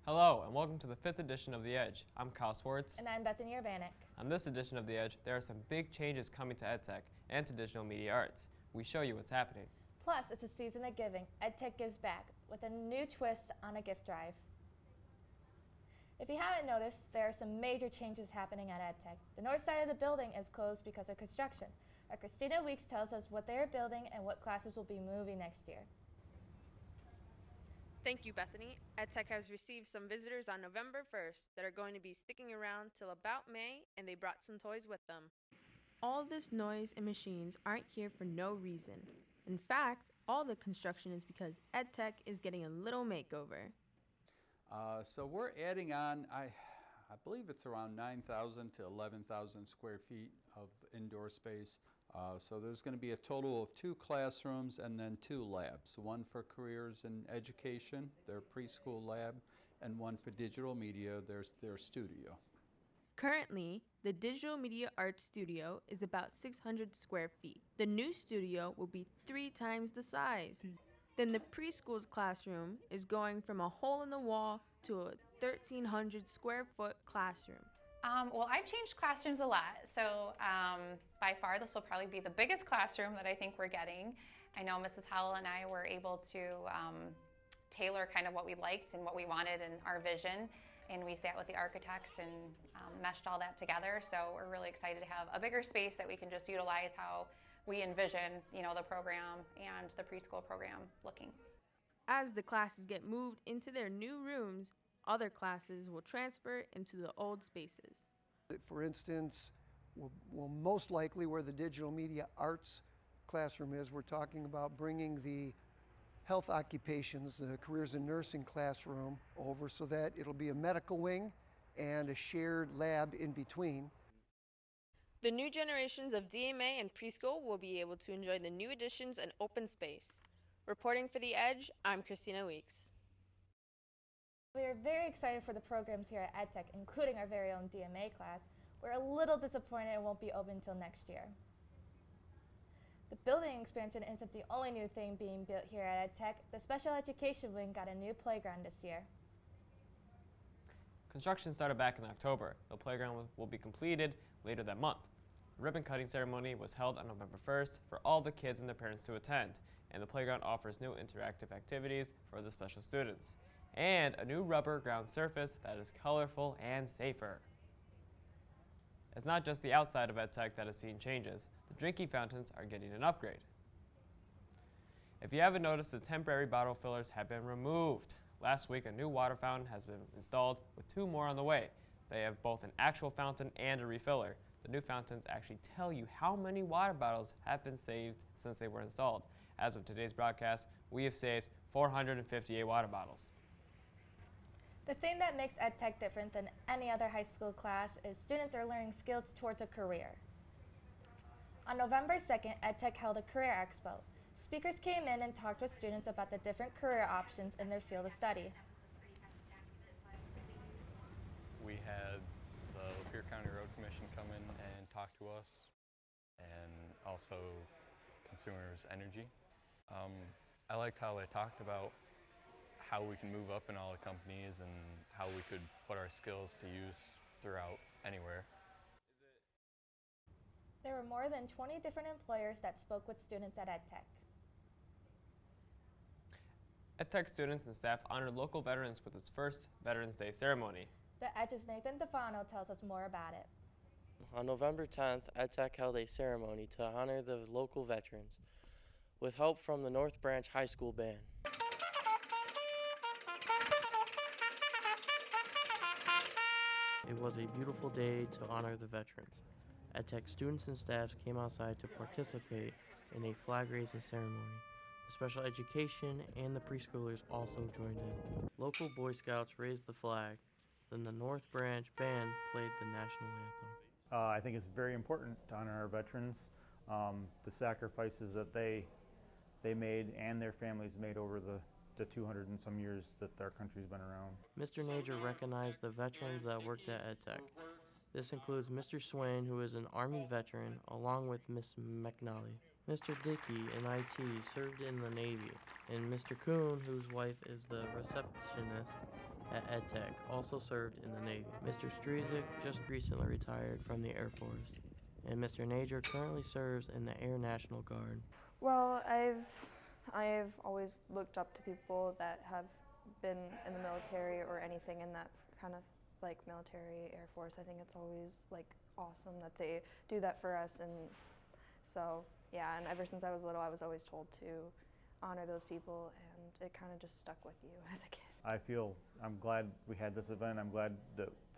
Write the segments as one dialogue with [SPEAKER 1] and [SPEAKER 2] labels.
[SPEAKER 1] Hello, and welcome to the 5th edition of The Edge. I'm Kyle Swartz.
[SPEAKER 2] And I'm Bethany Urbanek.
[SPEAKER 1] On this edition of The Edge, there are some big changes coming to EdTech and to digital media arts. We show you what's happening.
[SPEAKER 2] Plus, it's a season of giving. EdTech gives back with a new twist on a gift drive. If you haven't noticed, there are some major changes happening at EdTech. The north side of the building is closed because of construction. Our Christina Weeks tells us what they are building and what classes will be moving next year.
[SPEAKER 3] Thank you, Bethany. EdTech has received some visitors on November 1st that are going to be sticking around till about May, and they brought some toys with them. All this noise and machines aren't here for no reason. In fact, all the construction is because EdTech is getting a little makeover.
[SPEAKER 4] So we're adding on, I believe it's around 9,000 to 11,000 square feet of indoor space. So there's going to be a total of 2 classrooms and then 2 labs, one for careers in education, their preschool lab, and one for digital media, their studio.
[SPEAKER 3] Currently, the Digital Media Arts Studio is about 600 square feet. The new studio will be 3 times the size. Then the preschool's classroom is going from a hole in the wall to a 1,300 square foot classroom.
[SPEAKER 5] Well, I've changed classrooms a lot, so by far this will probably be the biggest classroom that I think we're getting. I know Mrs. Howell and I were able to tailor kind of what we liked and what we wanted in our vision, and we sat with the architects and meshed all that together, so we're really excited to have a bigger space that we can just utilize how we envision, the program and the preschool program looking.
[SPEAKER 3] As the classes get moved into their new rooms, other classes will transfer into the old spaces.
[SPEAKER 6] For instance, we'll most likely where the digital media arts classroom is, we're talking about bringing the health occupations, the careers in nursing classroom over so that it'll be a medical wing and a shared lab in between.
[SPEAKER 3] The new generations of DMA and preschool will be able to enjoy the new additions and open space. Reporting for The Edge, I'm Christina Weeks.
[SPEAKER 2] We are very excited for the programs here at EdTech, including our very own DMA class. We're a little disappointed it won't be open until next year. The building expansion isn't the only new thing being built here at EdTech. The special education wing got a new playground this year.
[SPEAKER 1] Construction started back in October. The playground will be completed later that month. The ribbon cutting ceremony was held on November 1st for all the kids and their parents to attend, and the playground offers new interactive activities for the special students, and a new rubber ground surface that is colorful and safer. It's not just the outside of EdTech that has seen changes. The drinking fountains are getting an upgrade. If you haven't noticed, the temporary bottle fillers have been removed. Last week, a new water fountain has been installed with 2 more on the way. They have both an actual fountain and a refiller. The new fountains actually tell you how many water bottles have been saved since they were installed. As of today's broadcast, we have saved 458 water bottles.
[SPEAKER 2] The thing that makes EdTech different than any other high school class is students are learning skills towards a career. On November 2nd, EdTech held a career expo. Speakers came in and talked with students about the different career options in their field of study.
[SPEAKER 7] We had the Lapeer County Road Commission come in and talk to us, and also Consumers Energy. I liked how they talked about how we can move up in all the companies and how we could put our skills to use throughout anywhere.
[SPEAKER 2] There were more than 20 different employers that spoke with students at EdTech.
[SPEAKER 1] EdTech students and staff honored local veterans with its first Veterans Day ceremony.
[SPEAKER 2] The Edge's Nathen Duffano tells us more about it.
[SPEAKER 8] On November 10th, EdTech held a ceremony to honor the local veterans with help from the North Branch High School Band. It was a beautiful day to honor the veterans. EdTech students and staffs came outside to participate in a flag raising ceremony. The special education and the preschoolers also joined in. Local Boy Scouts raised the flag. Then the North Branch Band played the national anthem.
[SPEAKER 9] I think it's very important to honor our veterans, the sacrifices that they made and their families made over the 200 and some years that our country's been around.
[SPEAKER 8] Mr. Najer recognized the veterans that worked at EdTech. This includes Mr. Swain, who is an Army veteran, along with Miss McNally. Mr. Dickey in IT served in the Navy, and Mr. Kuhn, whose wife is the receptionist, at EdTech also served in the Navy. Mr. Struzik just recently retired from the Air Force, and Mr. Najer currently serves in the Air National Guard.
[SPEAKER 10] Well, I've always looked up to people that have been in the military or anything in that kind of like military, Air Force. I think it's always like awesome that they do that for us, and so yeah, and ever since I was little I was always told to honor those people, and it kind of just stuck with you as a kid.
[SPEAKER 9] I'm glad we had this event. I'm glad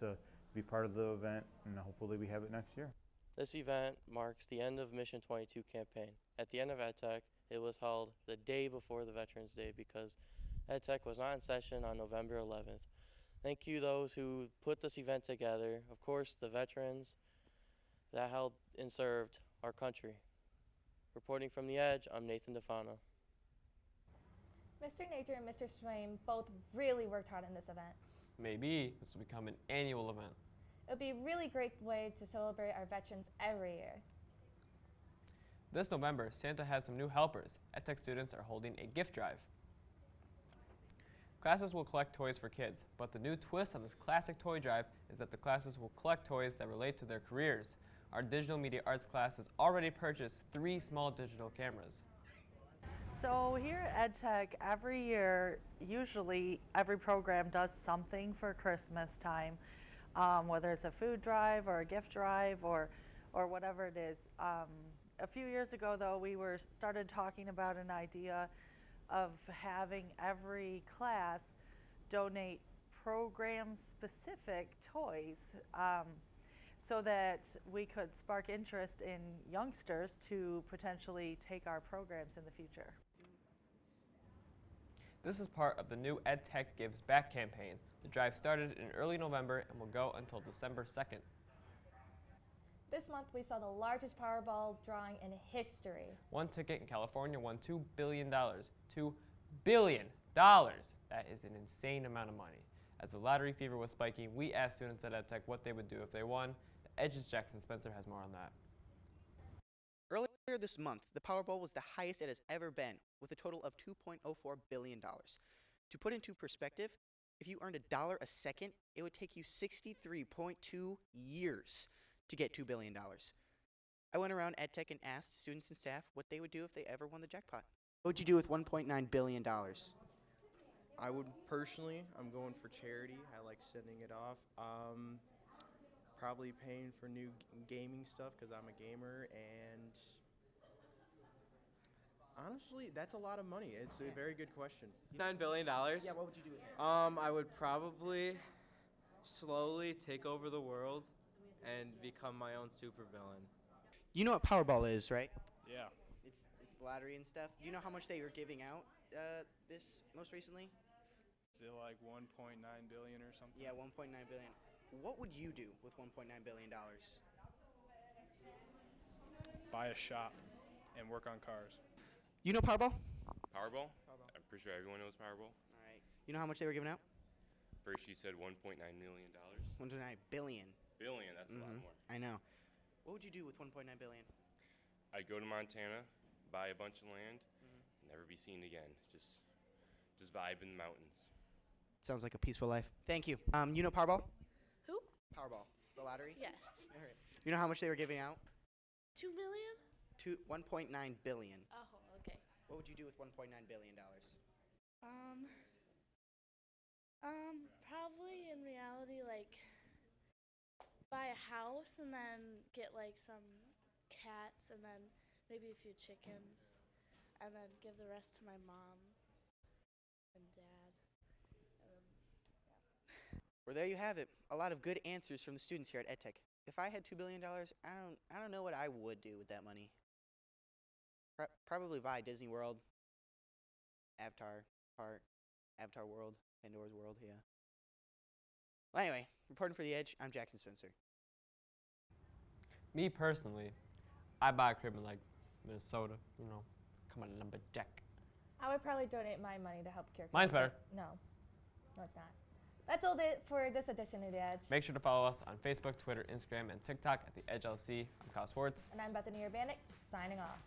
[SPEAKER 9] to be part of the event, and hopefully we have it next year.
[SPEAKER 8] This event marks the end of Mission 22 campaign. At the end of EdTech, it was held the day before the Veterans Day because EdTech was not in session on November 11th. Thank you those who put this event together. Of course, the veterans that held and served our country. Reporting from the Edge, I'm Nathen Duffano.
[SPEAKER 2] Mr. Najer and Mr. Swain both really worked hard on this event.
[SPEAKER 1] Maybe this will become an annual event.
[SPEAKER 2] It would be a really great way to celebrate our veterans every year.
[SPEAKER 1] This November, Santa has some new helpers. EdTech students are holding a gift drive. Classes will collect toys for kids, but the new twist on this classic toy drive is that the classes will collect toys that relate to their careers. Our digital media arts class has already purchased 3 small digital cameras.
[SPEAKER 11] So here at EdTech, every year, usually every program does something for Christmas time, whether it's a food drive or a gift drive or whatever it is. A few years ago, though, we started talking about an idea of having every class donate program-specific toys so that we could spark interest in youngsters to potentially take our programs in the future.
[SPEAKER 1] This is part of the new EdTech Gives Back campaign. The drive started in early November and will go until December 2nd.
[SPEAKER 2] This month we saw the largest Powerball drawing in history.
[SPEAKER 1] One ticket in California won $2 billion. $2 billion! That is an insane amount of money. As the lottery fever was spiking, we asked students at EdTech what they would do if they won. The Edge's Jackson Spencer has more on that.
[SPEAKER 12] Earlier this month, the Powerball was the highest it has ever been, with a total of $2.04 billion. To put into perspective, if you earned $1 a second, it would take you 63.2 years to get $2 billion. I went around EdTech and asked students and staff what they would do if they ever won the jackpot. What would you do with $1.9 billion?
[SPEAKER 13] I would personally, I'm going for charity. I like sending it off. Probably paying for new gaming stuff because I'm a gamer, and honestly, that's a lot of money. It's a very good question.
[SPEAKER 14] $9 billion?
[SPEAKER 12] Yeah, what would you do with it?
[SPEAKER 14] I would probably slowly take over the world and become my own supervillain.
[SPEAKER 12] You know what Powerball is, right?
[SPEAKER 14] Yeah.
[SPEAKER 12] It's lottery and stuff. Do you know how much they were giving out this most recently?
[SPEAKER 15] Is it like 1.9 billion or something?
[SPEAKER 12] Yeah, 1.9 billion. What would you do with $1.9 billion?
[SPEAKER 15] Buy a shop and work on cars.
[SPEAKER 12] You know Powerball?
[SPEAKER 16] Powerball? I'm pretty sure everyone knows Powerball.
[SPEAKER 12] All right. You know how much they were giving out?
[SPEAKER 16] First she said $1.9 million.
[SPEAKER 12] 1.9 billion.
[SPEAKER 16] Billion, that's a lot more.
[SPEAKER 12] I know. What would you do with 1.9 billion?
[SPEAKER 16] I'd go to Montana, buy a bunch of land, never be seen again. Just vibe in the mountains.
[SPEAKER 12] Sounds like a peaceful life. Thank you. You know Powerball?
[SPEAKER 17] Who?
[SPEAKER 12] Powerball, the lottery?
[SPEAKER 17] Yes.
[SPEAKER 12] All right. You know how much they were giving out?
[SPEAKER 17] 2 million?
[SPEAKER 12] 1.9 billion.
[SPEAKER 17] Oh, okay.
[SPEAKER 12] What would you do with $1.9 billion?
[SPEAKER 17] Probably in reality, like, buy a house and then get like some cats and then maybe a few chickens and then give the rest to my mom and dad.
[SPEAKER 12] Well, there you have it. A lot of good answers from the students here at EdTech. If I had $2 billion, I don't know what I would do with that money. Probably buy Disney World, Avatar Park, Avatar World, Pandora's World, yeah. Well, anyway, reporting for The Edge, I'm Jackson Spencer.
[SPEAKER 1] Me personally, I buy a crib in like Minnesota, come on a lumber deck.
[SPEAKER 2] I would probably donate my money to help cure cancer.
[SPEAKER 1] Mine's better.
[SPEAKER 2] No, it's not. That's all it for this edition of The Edge.
[SPEAKER 1] Make sure to follow us on Facebook, Twitter, Instagram, and TikTok at The Edge LC. I'm Kyle Swartz.
[SPEAKER 2] And I'm Bethany Urbanek, signing off.